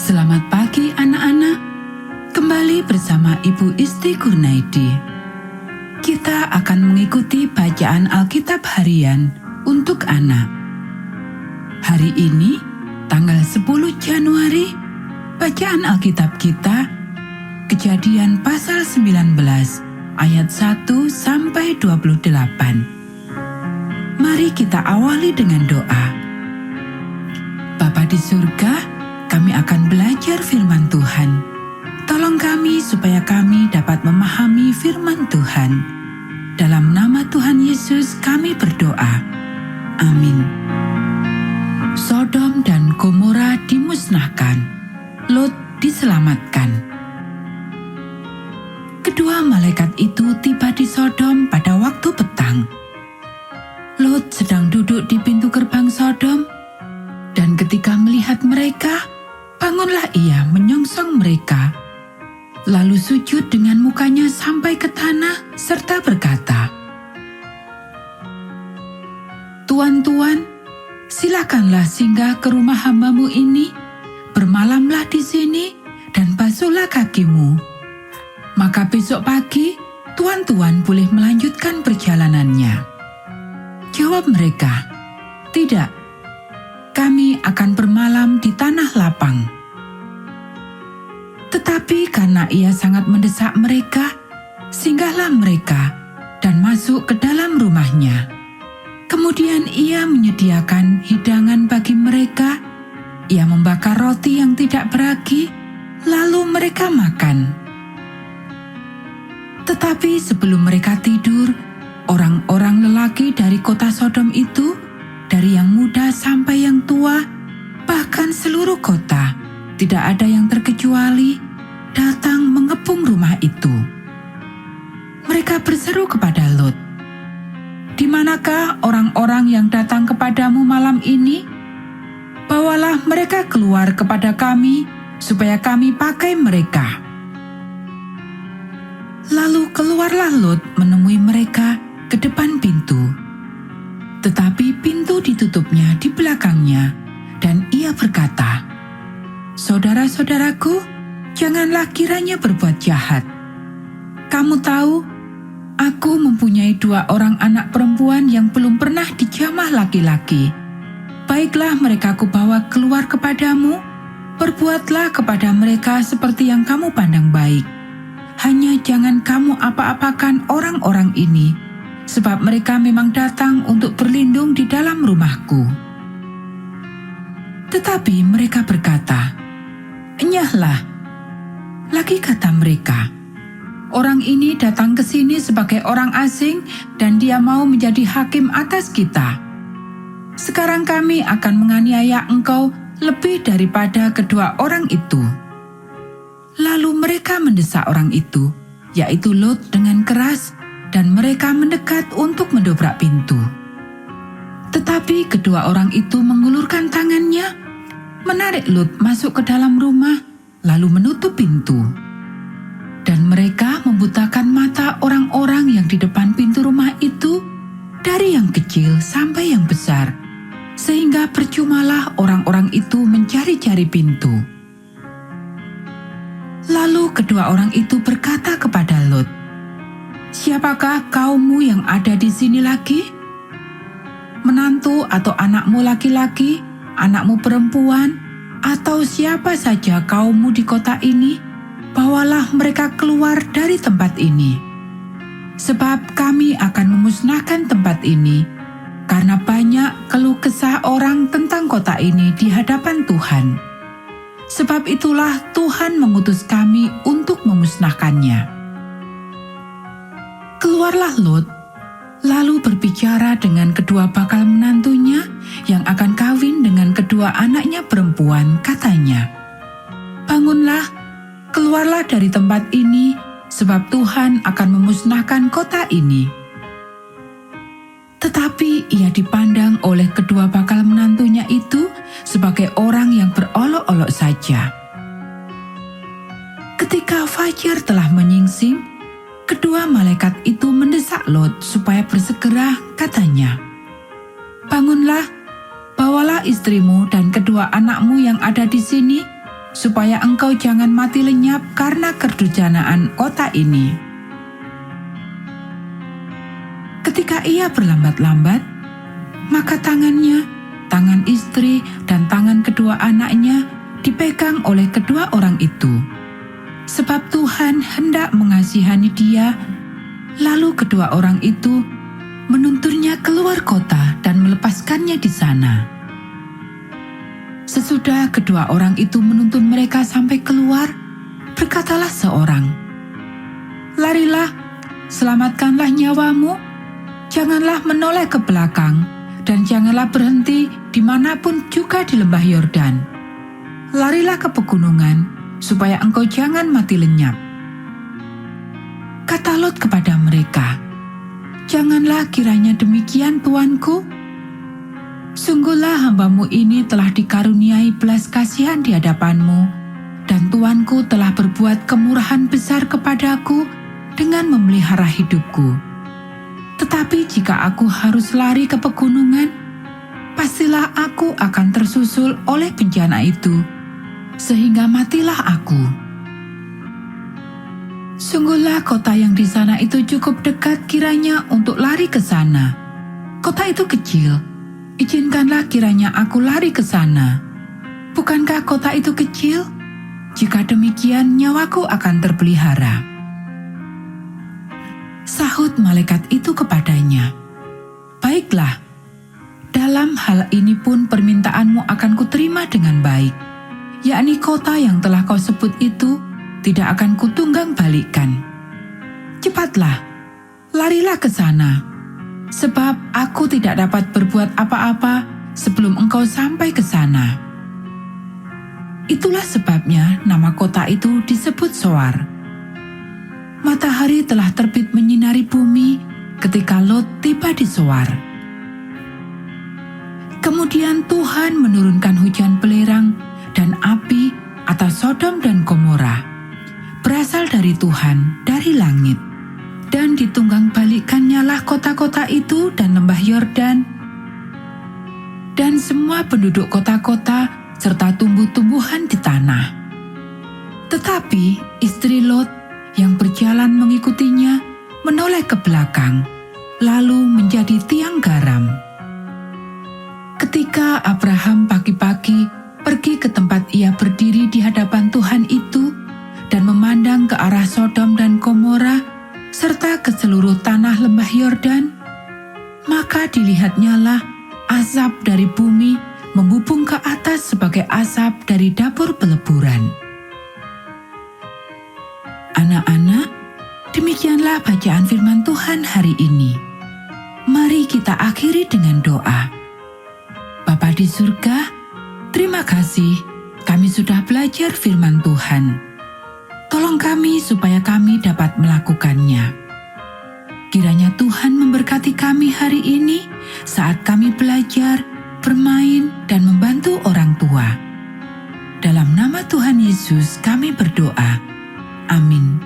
Selamat pagi anak-anak, kembali bersama Ibu Isti Kurnaidi. Kita akan mengikuti bacaan Alkitab harian untuk anak. Hari ini, tanggal 10 Januari, bacaan Alkitab kita, Kejadian pasal 19, ayat 1 sampai 28. Mari kita awali dengan doa. Bapa di surga, kami akan belajar firman Tuhan. Tolong kami supaya kami dapat memahami firman Tuhan. Dalam nama Tuhan Yesus kami berdoa. Amin. Sodom dan Gomora dimusnahkan. Lot diselamatkan. Kedua malaikat itu tiba di Sodom pada waktu petang. Lot sedang duduk di pintu gerbang Sodom, dan ketika melihat mereka, bangunlah ia menyongsong mereka, lalu sujud dengan mukanya sampai ke tanah serta berkata, "Tuan-tuan, silakanlah singgah ke rumah hamba-Mu ini, bermalamlah di sini dan basuhlah kakimu. Maka besok pagi, tuan-tuan boleh melanjutkan perjalanannya." Jawab mereka, "Tidak, kami akan bermalam di tanah lapang." Tetapi karena ia sangat mendesak mereka, singgahlah mereka dan masuk ke dalam rumahnya. Kemudian ia menyediakan hidangan bagi mereka. Ia membakar roti yang tidak beragi, lalu mereka makan. Tetapi sebelum mereka tidur, orang-orang lelaki dari kota Sodom itu, dari yang muda sampai yang tua, bahkan seluruh kota, tidak ada yang terkecuali, datang mengepung rumah itu. Mereka berseru kepada Lot, "Di manakah orang-orang yang datang kepadamu malam ini? Bawalah mereka keluar kepada kami, supaya kami pakai mereka." Lalu keluarlah Lot menemui mereka ke depan pintu. Tetapi pintu ditutupnya di belakangnya, dan ia berkata, "Saudara-saudaraku, janganlah kiranya berbuat jahat. Kamu tahu, aku mempunyai 2 orang anak perempuan yang belum pernah dijamah laki-laki. Baiklah mereka kubawa keluar kepadamu, perbuatlah kepada mereka seperti yang kamu pandang baik. Hanya jangan kamu apa-apakan orang-orang ini, sebab mereka memang datang untuk berlindung di dalam rumahku." Tetapi mereka berkata, "Enyahlah." Lagi kata mereka, "Orang ini datang ke sini sebagai orang asing dan dia mau menjadi hakim atas kita. Sekarang kami akan menganiaya engkau lebih daripada kedua orang itu." Lalu mereka mendesak orang itu, yaitu Lot, dengan keras, dan mereka mendekat untuk mendobrak pintu. Tetapi kedua orang itu mengulurkan tangannya, menarik Lot masuk ke dalam rumah, lalu menutup pintu. Dan mereka membutakan mata orang-orang yang di depan pintu rumah itu, dari yang kecil sampai yang besar, sehingga percumalah orang-orang itu mencari-cari pintu. Lalu kedua orang itu berkata kepada Lot, "Siapakah kaummu yang ada di sini lagi? Menantu atau anakmu laki-laki, anakmu perempuan, atau siapa saja kaummu di kota ini, bawalah mereka keluar dari tempat ini. Sebab kami akan memusnahkan tempat ini, karena banyak keluh kesah orang tentang kota ini di hadapan Tuhan. Sebab itulah Tuhan mengutus kami untuk memusnahkannya." Keluarlah Lot, lalu berbicara dengan kedua bakal menantunya yang akan kawin dengan kedua anaknya perempuan, katanya, "Bangunlah, keluarlah dari tempat ini, sebab Tuhan akan memusnahkan kota ini." Tetapi ia dipandang oleh kedua bakal menantunya itu sebagai orang yang berolok-olok saja. Ketika fajar telah menyingsing, kedua malaikat itu mendesak Lot supaya bersegera, katanya, "Bangunlah, bawalah istrimu dan kedua anakmu yang ada di sini, supaya engkau jangan mati lenyap karena kedurjanaan kota ini." Ketika ia berlambat-lambat, maka tangannya, tangan istri, dan tangan kedua anaknya dipegang oleh kedua orang itu. Sebab Tuhan hendak mengasihani dia, lalu kedua orang itu menuntunnya keluar kota dan melepaskannya di sana. Sesudah kedua orang itu menuntun mereka sampai keluar, berkatalah seorang, "Larilah, selamatkanlah nyawamu, janganlah menoleh ke belakang, dan janganlah berhenti dimanapun juga di lembah Yordan. Larilah ke pegunungan, supaya engkau jangan mati lenyap." Kata Lot kepada mereka, "Janganlah kiranya demikian, tuanku. Sungguhlah hambamu ini telah dikaruniai belas kasihan di hadapanmu, dan tuanku telah berbuat kemurahan besar kepadaku dengan memelihara hidupku. Tetapi jika aku harus lari ke pegunungan, pastilah aku akan tersusul oleh bencana itu, sehingga matilah aku. Sungguhlah kota yang di sana itu cukup dekat kiranya untuk lari ke sana. Kota itu kecil, izinkanlah kiranya aku lari ke sana. Bukankah kota itu kecil? Jika demikian, nyawaku akan terpelihara." Sahut malaikat itu kepadanya, "Baiklah, dalam hal ini pun permintaanmu akan kuterima dengan baik, yakni kota yang telah kau sebut itu tidak akan kutunggang balikkan. Cepatlah, larilah ke sana, sebab aku tidak dapat berbuat apa-apa sebelum engkau sampai ke sana." Itulah sebabnya nama kota itu disebut Zoar. Matahari telah terbit menyinari bumi ketika Lot tiba di Zoar. Kemudian Tuhan menurunkan hujan belerang dan api atas Sodom dan Gomora, berasal dari Tuhan dari langit, dan ditunggang balikkannya lah kota-kota itu dan lembah Yordan, dan semua penduduk kota-kota serta tumbuh-tumbuhan di tanah. Tetapi istri Lot yang berjalan mengikutinya menoleh ke belakang, lalu menjadi tiang garam. Ketika Abraham pagi-pagi pergi ke tempat ia berdiri di hadapan Tuhan itu, dan memandang ke arah Sodom dan Gomora, serta ke seluruh tanah lembah Yordan, maka dilihatnyalah asap dari bumi membubung ke atas sebagai asap dari dapur peleburan. Anak-anak, demikianlah bacaan firman Tuhan hari ini. Mari kita akhiri dengan doa. Bapa di surga, terima kasih kami sudah belajar firman Tuhan. Tolong kami supaya kami dapat melakukannya. Kiranya Tuhan memberkati kami hari ini saat kami belajar, bermain, dan membantu orang tua. Dalam nama Tuhan Yesus kami berdoa. Amin.